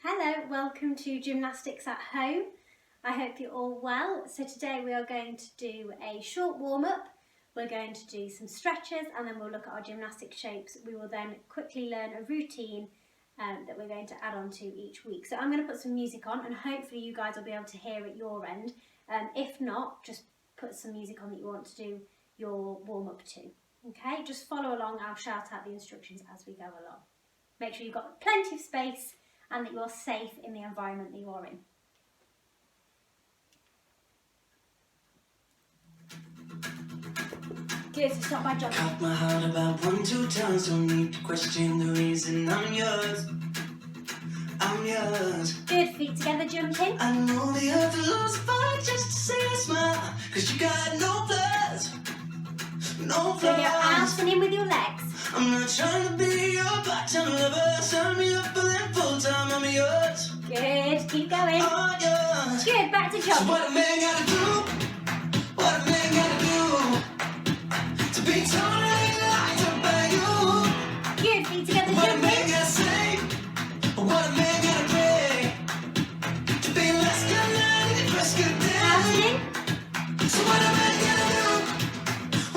Hello, welcome to Gymnastics at Home. I hope you're all well. So today we are going to do a short warm-up. We're going to do some stretches and then we'll look at our gymnastic shapes. We will then quickly learn a routine that we're going to add on to each week. So I'm going to put some music on and hopefully you guys will be able to hear at your end. If not, just put some music on that you want to do your warm-up to. Okay, just follow along. I'll shout out the instructions as we go along. Make sure you've got plenty of space and that you're safe in the environment that you are in. Good, so start by jumping. Cut my heart about 1-2 times, don't need to question the reason I'm yours. I'm yours. Good, feet together, jumping. I know the earth lost a fight just to see a smile, cause you got no flaws. No flaws. Good, now out and in with your legs. I'm not trying to be your part-time lover. Sign me up for them full-time, I'm yours. Good, keep going. Oh, yours. Good, back to jumping. So what a man gotta do? What a man gotta do to be totally liked up by you? Good, feet together, What a jumping. man gotta say? What a man gotta pray to be less good night and less good day? Out and in. So what a man gotta do?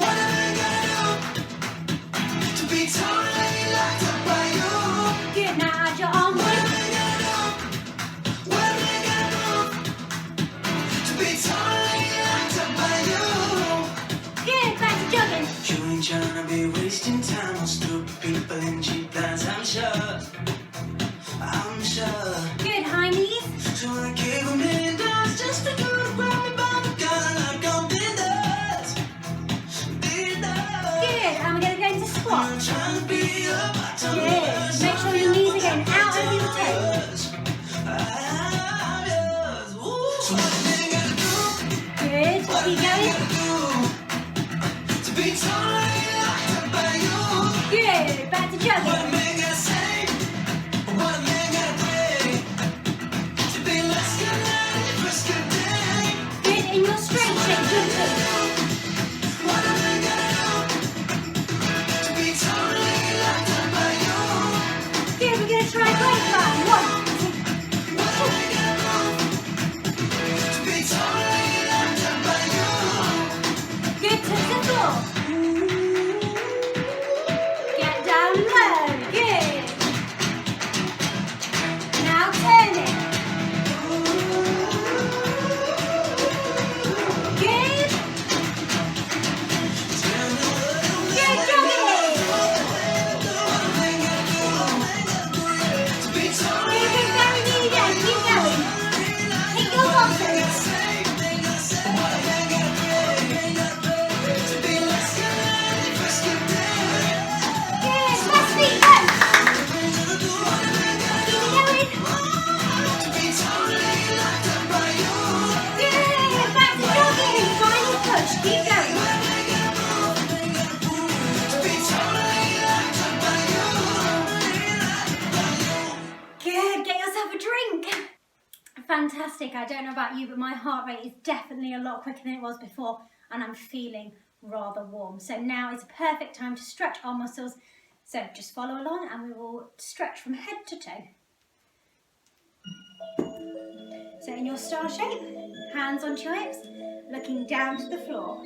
What a man gotta do to be totally liked up by you? Good, now add your arm What a in. man gotta do? What a man gotta do to be totally liked up by you? Good, back to jogging. You ain't tryna be wasting time on stupid people and cheap plans, I'm sure. I'm sure. Good, high knees. So I gave $1 million just for you to grab me by the gun like I'm Diddles. Diddles. Good, and we're going to go into I'm squats. trying to be a bottom. Good, make sure your knees are going out over your toes. I'm yours. Ooh. So what a man gotta do? Good, What a keep man going. gotta do to be totally locked up by you? Good, back to What a jogging. man gotta say? What a man gotta pray to be less good night and less good day? Good, in your straight shape, jumping. What a man gotta do to be totally locked up by you? Good, we're going to try weight bar. 1, 2, What a man gotta do to be totally locked up by you? good, touch the floor. Get down low, good. Now turn it. Good. Good jogging. To be totally Good, good, very nearly there. Keep going. Hit your bottom. what a man gotta pray to be less good night and less good day? Good, left feet up. Keep it going. To be totally locked up by you? Good, back to jogging. Final push. Keep going. To be totally locked up by you? Good, get yourself a drink. Fantastic. I don't know about you, but my heart rate is definitely a lot quicker than it was before and I'm feeling rather warm. So now is a perfect time to stretch our muscles. So just follow along and we will stretch from head to toe. So in your star shape, hands onto your hips, looking down to the floor.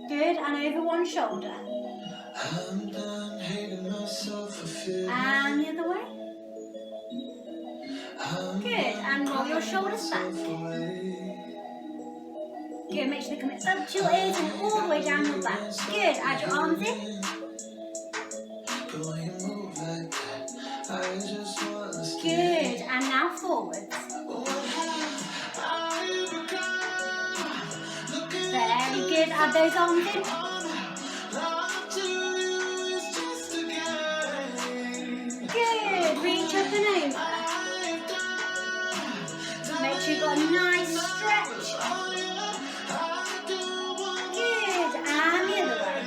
Good, and over one shoulder. I'm done hating myself for feeling. And the other way. Good, and roll your shoulders back. Good, make sure they come up to your ears and all the way down your back. Good, add your arms in. But when you move like that, I just want to stay. Good, and now forwards. Very good, add those arms in. Good, reach up and over. Make sure you've got a nice stretch. Good, and the other way.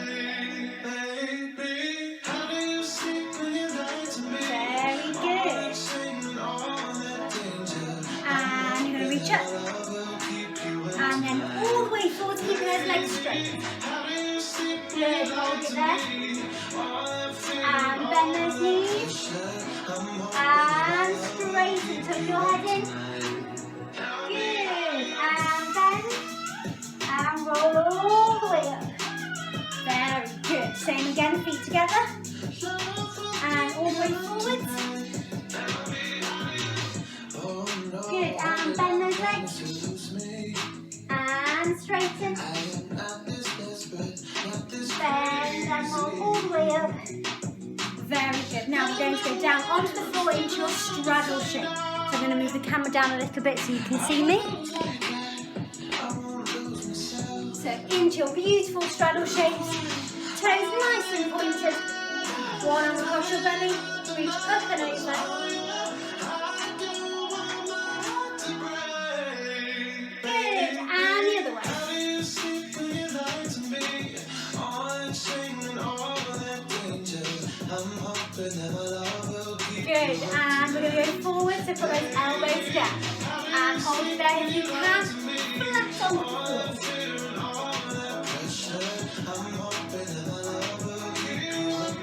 Very good. And you're going to reach up. And then all the way forward, keeping those legs straight. Good there. And bend those knees. And straighten, tuck your head in. Good. And bend. And roll all the way up. Very good. Same again, feet together. And all the way forwards. Good. And bend those legs. And straighten. Bend and roll all the way up. Very good. Now we're going to go down onto the floor into your straddle shape. So I'm going to move the camera down a little bit so you can see me. So into your beautiful straddle shapes. Toes nice and pointed. One arm across your belly. Reach up and over. Good. And the other way. Good, and we're going to go forward, so put those elbows down. And hold it there if you can, flat on the floor.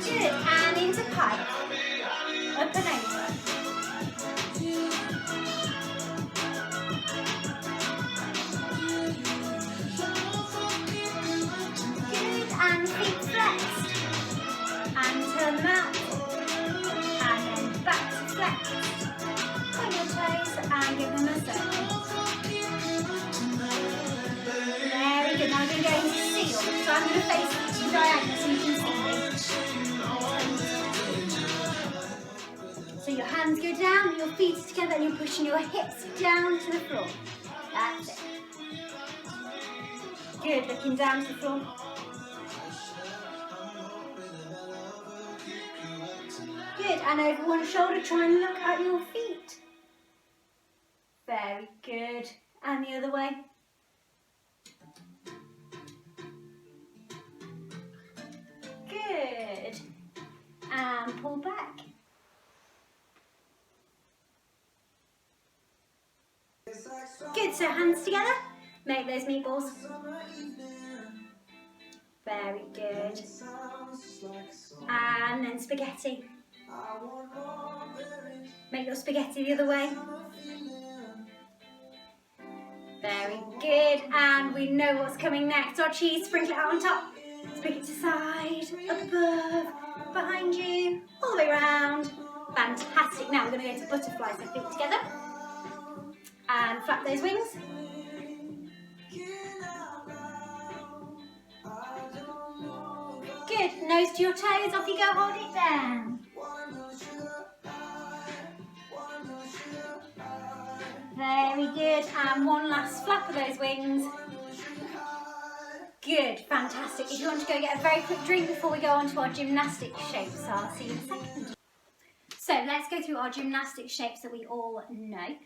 Good, and into pike. Up and over. Good, and feet flexed. And turn them out. Back to flex. Point your toes and give them a circle. Very good. Now we're going to go into seal. So I'm going to face you diagonal so you can see me. So your hands go down, your feet are together, and you're pushing your hips down to the floor. That's it. Good. Looking down to the floor. Good, and over one shoulder, try and look at your feet. Very good. And the other way. Good. And pull back. Good, so hands together. Make those meatballs. Very good. And then spaghetti. Make your spaghetti the other way. Very good. And we know what's coming next. Our cheese, sprinkle it out on top. Sprinkle it to side, up above, behind you, all the way around. Fantastic. Now we're going to go into butterflies, so feet together. And flap those wings. Good. Nose to your toes. Off you go. Hold it down. Very good. And one last flap of those wings. Good. Fantastic. If you want to go get a very quick drink before we go on to our gymnastic shapes, I'll see you in a second. So let's go through our gymnastic shapes that we all know.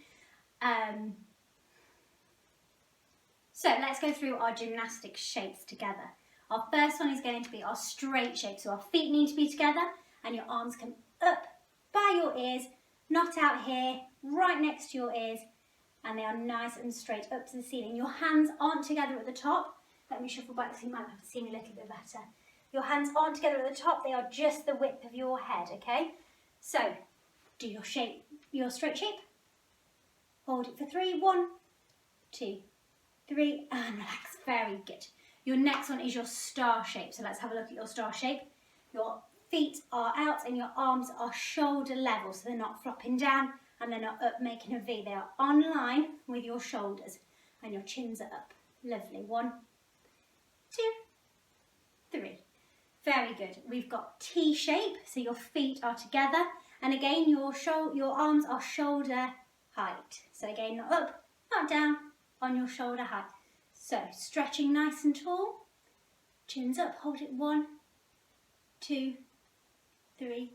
So let's go through our gymnastic shapes together. Our first one is going to be our straight shape. So our feet need to be together and your arms come up by your ears, not out here, right next to your ears, and they are nice and straight up to the ceiling. Your hands aren't together at the top. Let me shuffle back so you might be able to see me a little bit better. Your hands aren't together at the top, they are just the width of your head, okay? So, do your shape, your straight shape. Hold it for 3, 1, 2, 3, and relax. Very good. Your next one is your star shape. So let's have a look at your star shape. Your feet are out and your arms are shoulder level, so they're not flopping down and they're not up making a V. They are on line with your shoulders and your chins are up. Lovely. 1, 2, 3. Very good. We've got T shape, so your feet are together, and again your arms are shoulder height. So again, not up, not down, on your shoulder height. So stretching nice and tall, chins up, hold it 1, 2, 3.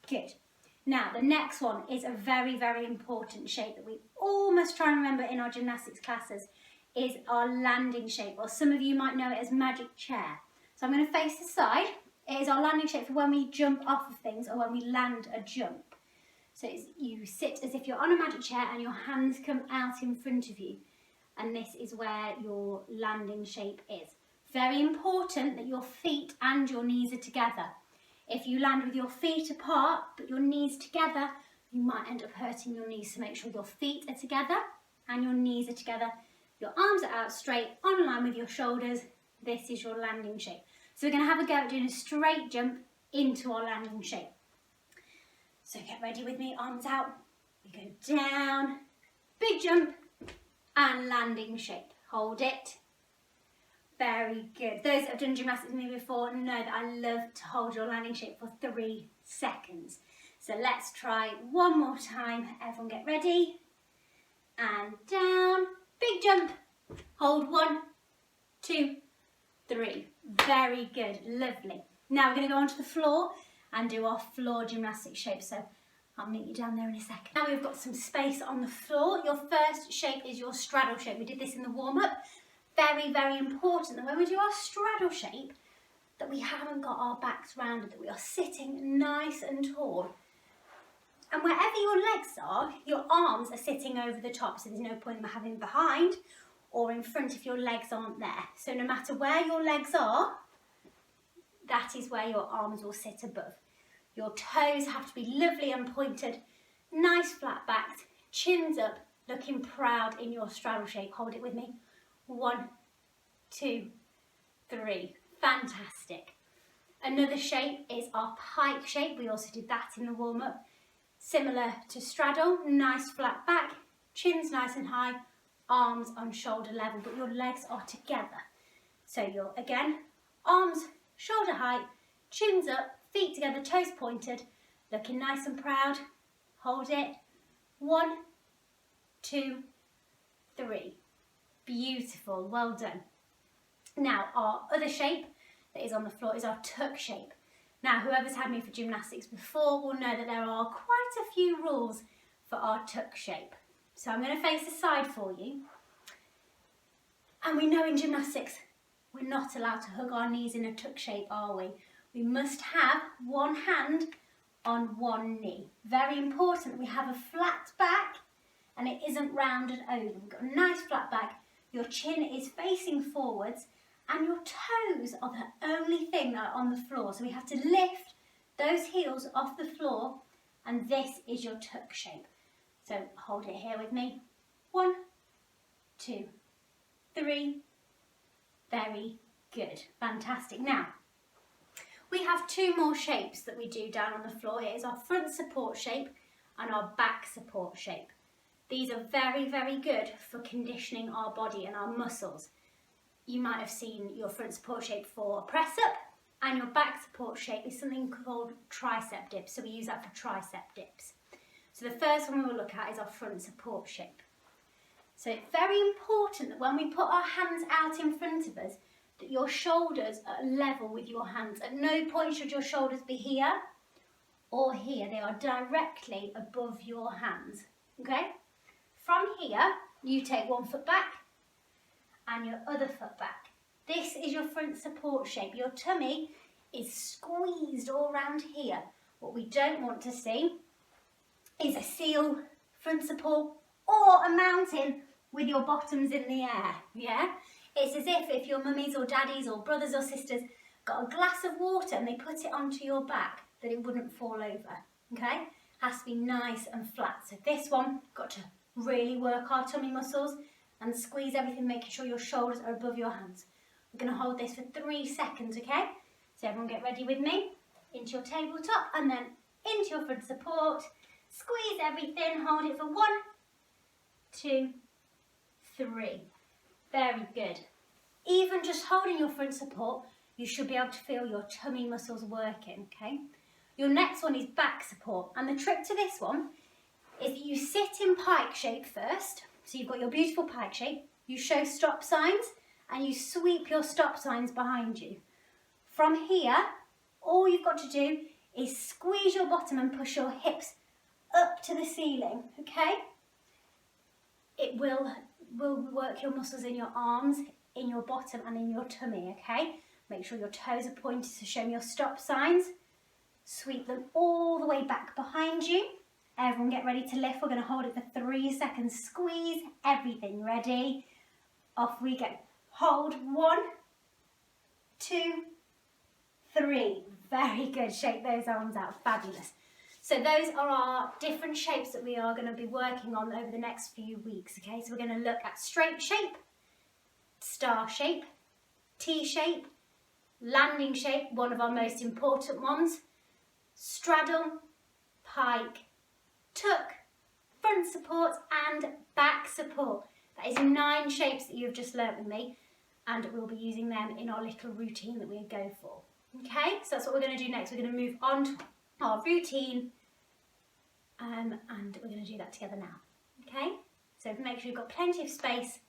Good. Now the next one is a very, very important shape that we all must try and remember in our gymnastics classes, is our landing shape, or some of you might know it as magic chair. So I'm going to face the side. It is our landing shape for when we jump off of things or when we land a jump. So you sit as if you're on a magic chair and your hands come out in front of you. And this is where your landing shape is. Very important that your feet and your knees are together. If you land with your feet apart but your knees together, you might end up hurting your knees. So make sure your feet are together and your knees are together. Your arms are out straight, on line with your shoulders. This is your landing shape. So we're going to have a go at doing a straight jump into our landing shape. So get ready with me, arms out. We go down, big jump and landing shape. Hold it. Very good. Those that have done gymnastics with me before know that I love to hold your landing shape for 3 seconds. So let's try one more time. Everyone get ready. And down, big jump. Hold 1, 2, 3. Very good, lovely. Now we're going to go onto the floor and do our floor gymnastic shape. So I'll meet you down there in a second. Now we've got some space on the floor. Your first shape is your straddle shape. We did this in the warm-up. Very, very important that when we do our straddle shape, that we haven't got our backs rounded, that we are sitting nice and tall. And wherever your legs are, your arms are sitting over the top, so there's no point in having them behind or in front if your legs aren't there. So no matter where your legs are, that is where your arms will sit above. Your toes have to be lovely and pointed, nice flat backed, chins up, looking proud in your straddle shape. Hold it with me. 1, 2, 3. Fantastic. Another shape is our pike shape. We also did that in the warm-up. Similar to straddle, nice flat back, chins nice and high, arms on shoulder level, but your legs are together. So you're, again, arms shoulder height, chins up, feet together, toes pointed, looking nice and proud. Hold it. 1, 2, 3. Beautiful, well done. Now our other shape that is on the floor is our tuck shape. Now whoever's had me for gymnastics before will know that there are quite a few rules for our tuck shape. So I'm going to face the side for you. And we know in gymnastics we're not allowed to hug our knees in a tuck shape, are we? We must have one hand on one knee. Very important that we have a flat back and it isn't rounded over. We've got a nice flat back. Your chin is facing forwards and your toes are the only thing that are on the floor. So we have to lift those heels off the floor and this is your tuck shape. So hold it here with me. 1, 2, 3. Very good. Fantastic. Now, we have 2 more shapes that we do down on the floor. It is our front support shape and our back support shape. These are very, very good for conditioning our body and our muscles. You might have seen your front support shape for a press up and your back support shape is something called tricep dips. So we use that for tricep dips. So the first one we will look at is our front support shape. So it's very important that when we put our hands out in front of us, that your shoulders are level with your hands. At no point should your shoulders be here or here. They are directly above your hands, okay? From here, you take one foot back and your other foot back. This is your front support shape. Your tummy is squeezed all around here. What we don't want to see is a seal front support or a mountain with your bottoms in the air, yeah? It's as if your mummies or daddies or brothers or sisters got a glass of water and they put it onto your back, that it wouldn't fall over, okay? Has to be nice and flat. So this one, got to really work our tummy muscles and squeeze everything, making sure your shoulders are above your hands. We're going to hold this for 3 seconds, okay? So everyone get ready with me. Into your tabletop and then into your front support. Squeeze everything, hold it for 1, 2, 3. Very good. Even just holding your front support, you should be able to feel your tummy muscles working, okay? Your next one is back support. And the trick to this one is that you sit in pike shape first. So you've got your beautiful pike shape. You show stop signs and you sweep your stop signs behind you. From here, all you've got to do is squeeze your bottom and push your hips up to the ceiling, okay? It will work your muscles in your arms, in your bottom and in your tummy, okay? Make sure your toes are pointed to show me your stop signs. Sweep them all the way back behind you. Everyone get ready to lift. We're going to hold it for 3 seconds. Squeeze everything. Ready? Off we go. Hold. 1, 2, 3. Very good. Shake those arms out. Fabulous. So those are our different shapes that we are going to be working on over the next few weeks. Okay, so we're going to look at straight shape, star shape, T shape, landing shape, one of our most important ones, straddle, pike, tuck, front support and back support. That is 9 shapes that you've just learnt with me, and we'll be using them in our little routine that we go for. Okay, so that's what we're going to do next. We're going to move on to our routine, and we're going to do that together now. Okay, so make sure you've got plenty of space,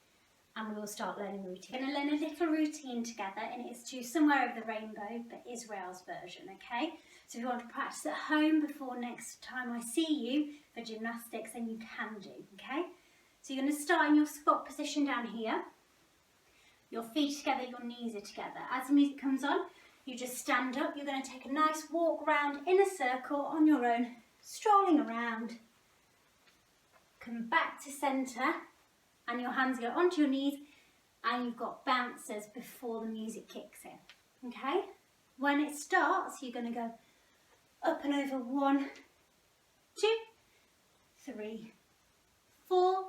and we will start learning the routine. We're going to learn a little routine together, and it's to Somewhere Over the Rainbow, but Israel's version. Okay, so if you want to practice at home before next time I see you for gymnastics, then you can do. Okay, so you're going to start in your squat position down here. Your feet are together, your knees are together. As the music comes on, you just stand up. You're going to take a nice walk round in a circle on your own, strolling around. Come back to centre, and your hands go onto your knees, and you've got bouncers before the music kicks in. Okay? When it starts, you're going to go up and over 1, 2, 3, 4.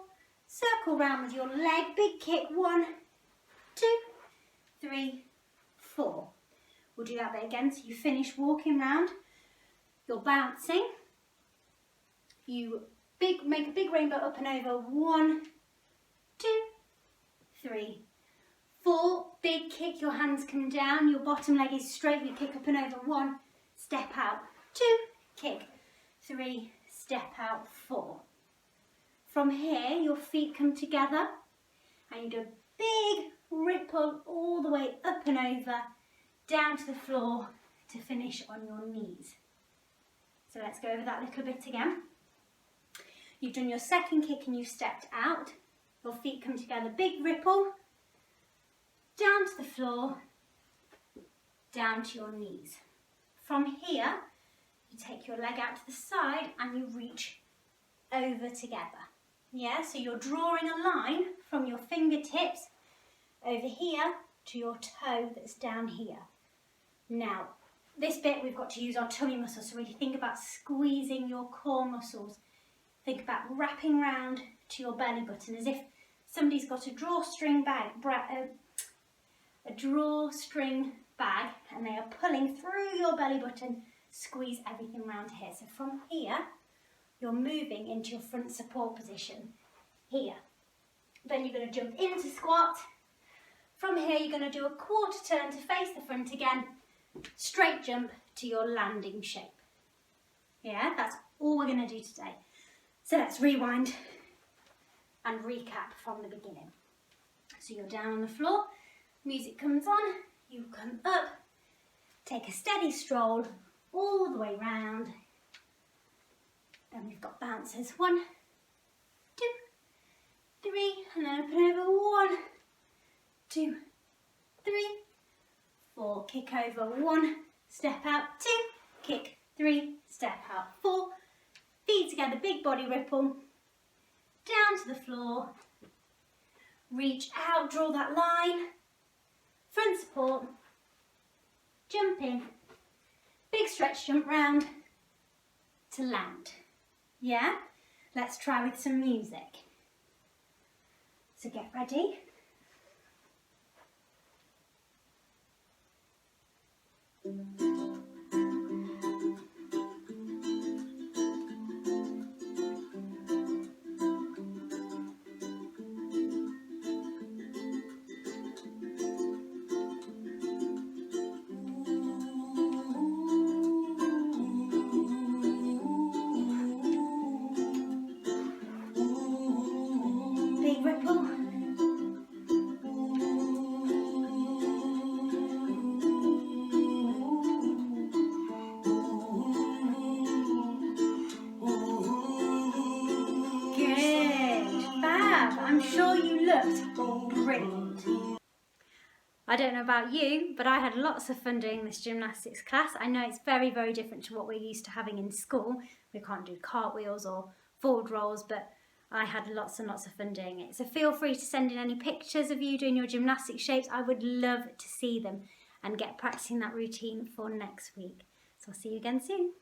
Circle round with your leg, big kick, 1, 2, 3, 4. We'll do that bit again. So you finish walking round, you're bouncing, you make a big rainbow up and over, 1, 2, 3, 4. Big kick, your hands come down, your bottom leg is straight, you kick up and over, 1, step out, 2, kick, 3, step out, 4. From here, your feet come together and you do a big ripple all the way up and over, down to the floor to finish on your knees. So let's go over that little bit again. You've done your second kick and you've stepped out. Your feet come together, big ripple, down to the floor, down to your knees. From here, you take your leg out to the side and you reach over together. Yeah, so you're drawing a line from your fingertips over here to your toe that's down here. Now, this bit we've got to use our tummy muscles, so really think about squeezing your core muscles. Think about wrapping round to your belly button as if somebody's got a drawstring bag, and they are pulling through your belly button. Squeeze everything round here. So from here, you're moving into your front support position here. Then you're going to jump into squat. From here, you're going to do a quarter turn to face the front again. Straight jump to your landing shape. Yeah, that's all we're going to do today. So let's rewind and recap from the beginning. So you're down on the floor, music comes on, you come up, take a steady stroll all the way round. Then we've got bouncers, 1, 2, 3, and then open over, 1, 2, 3, 4, kick over, 1, step out, 2, kick, 3, step out, 4, feet together, big body ripple, down to the floor, reach out, draw that line, front support, jump in, big stretch, jump round to land. Yeah? Let's try with some music. So get ready. Big ripple. I'm sure you looked brilliant. I don't know about you, but I had lots of fun doing this gymnastics class. I know it's very, very different to what we're used to having in school. We can't do cartwheels or forward rolls, but I had lots and lots of fun doing it. So feel free to send in any pictures of you doing your gymnastic shapes. I would love to see them. and get practicing that routine for next week. So I'll see you again soon.